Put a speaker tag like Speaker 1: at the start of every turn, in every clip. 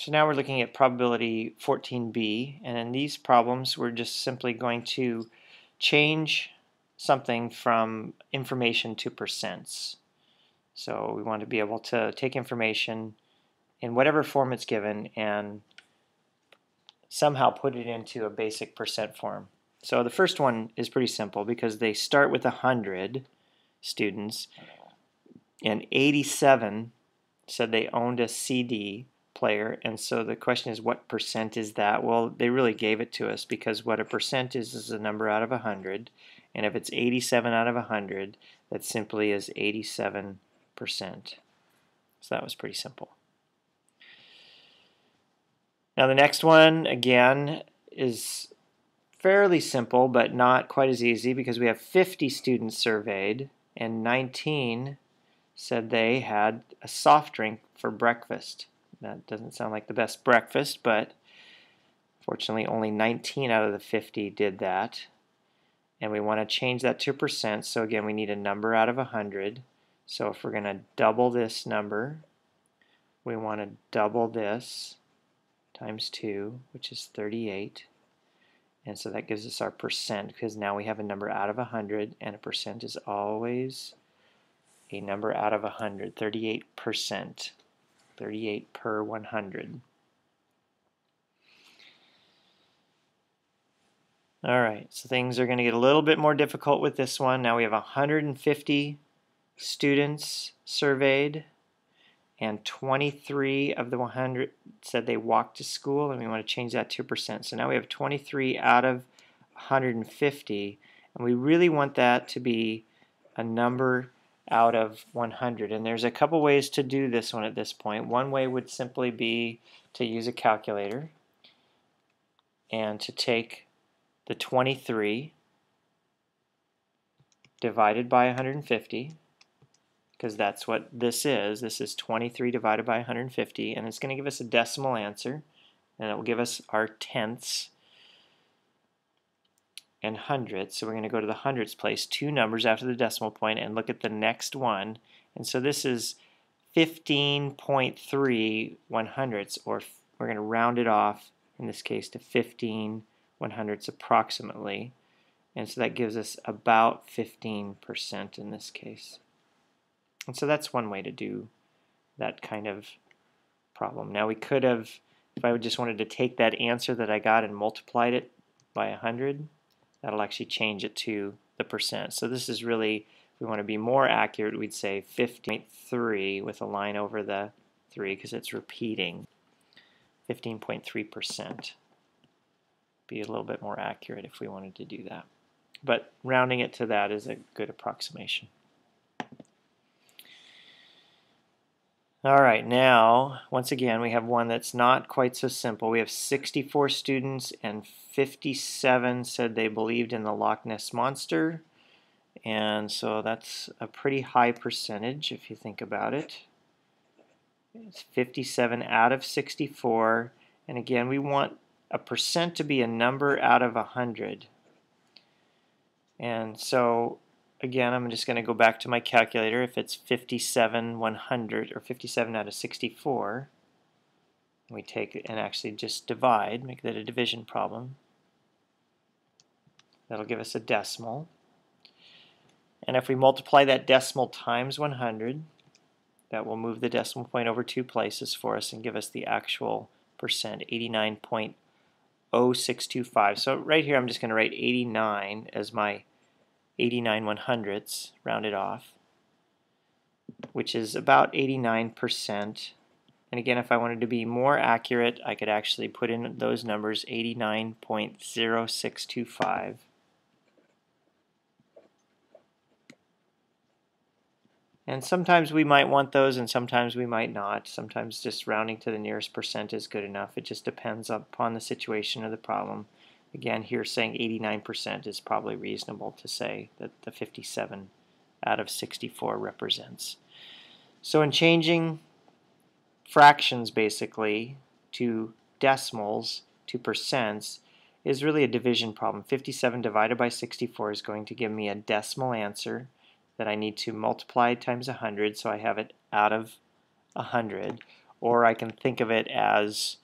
Speaker 1: So now we're looking at probability 14B, and in these problems we're just simply going to change something from information to percents. So we want to be able to take information in whatever form it's given and somehow put it into a basic percent form. So the first one is pretty simple because they start with 100 students and 87 said they owned a CD player, and so the question is, what percent is that? Well, they really gave it to us because what a percent is a number out of 100, and if it's 87 out of 100, that simply is 87%. So that was pretty simple. Now the next one, again, is fairly simple, but not quite as easy because we have 50 students surveyed, and 19 said they had a soft drink for breakfast. That doesn't sound like the best breakfast, but fortunately only 19 out of the 50 did that. And we want to change that to percent, so again we need a number out of 100. So if we're going to double this number, we want to double this times 2, which is 38. And so that gives us our percent, because now we have a number out of 100, and a percent is always a number out of 100, 38%. 38 per 100. Alright, so things are going to get a little bit more difficult with this one. Now we have 150 students surveyed, and 23 of the 100 said they walked to school, and we want to change that to percent. So now we have 23 out of 150, and we really want that to be a number out of 100. And there's a couple ways to do this one at this point. One way would simply be to use a calculator and to take the 23 divided by 150, because that's what this is. This is 23 divided by 150, and it's going to give us a decimal answer, and it will give us our tenths and hundredths. So we're going to go to the hundredths place, two numbers after the decimal point, and look at the next one. And so this is 15.3 100ths, or we're going to round it off in this case to 15 100ths approximately. And so that gives us about 15% in this case. And so that's one way to do that kind of problem. Now we could have, if I just wanted to take that answer that I got and multiplied it by 100, that'll actually change it to the percent. So this is really, if we want to be more accurate, we'd say 15.3 with a line over the 3 because it's repeating. 15.3%. Be a little bit more accurate if we wanted to do that. But rounding it to that is a good approximation. Alright, now, once again, we have one that's not quite so simple. We have 64 students and 57 said they believed in the Loch Ness Monster. And so that's a pretty high percentage if you think about it. It's 57 out of 64. And again, we want a percent to be a number out of 100. And so again, I'm just going to go back to my calculator. If it's 57 100 or 57 out of 64, we take it and actually just divide, make that a division problem. That'll give us a decimal. And if we multiply that decimal times 100, that will move the decimal point over 2 places for us and give us the actual percent, 89.0625. So right here I'm just going to write 89 as my 89 100ths, rounded off, which is about 89%. And again, if I wanted to be more accurate, I could actually put in those numbers, 89.0625. And sometimes we might want those and sometimes we might not. Sometimes just rounding to the nearest percent is good enough. It just depends upon the situation of the problem. Again, here saying 89% is probably reasonable to say that the 57 out of 64 represents. So in changing fractions basically to decimals to percents is really a division problem. 57 divided by 64 is going to give me a decimal answer that I need to multiply times 100, so I have it out of 100. or I can think of it as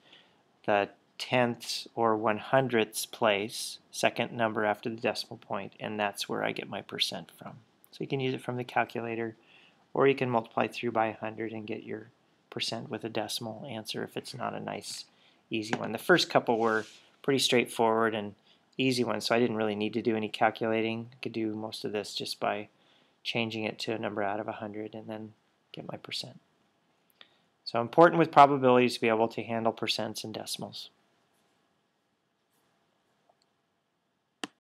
Speaker 1: the tenths or 100ths place, second number after the decimal point, and that's where I get my percent from. So you can use it from the calculator, or you can multiply through by 100 and get your percent with a decimal answer if it's not a nice, easy one. The first couple were pretty straightforward and easy ones, so I didn't really need to do any calculating. I could do most of this just by changing it to a number out of 100 and then get my percent. So important with probabilities to be able to handle percents and decimals.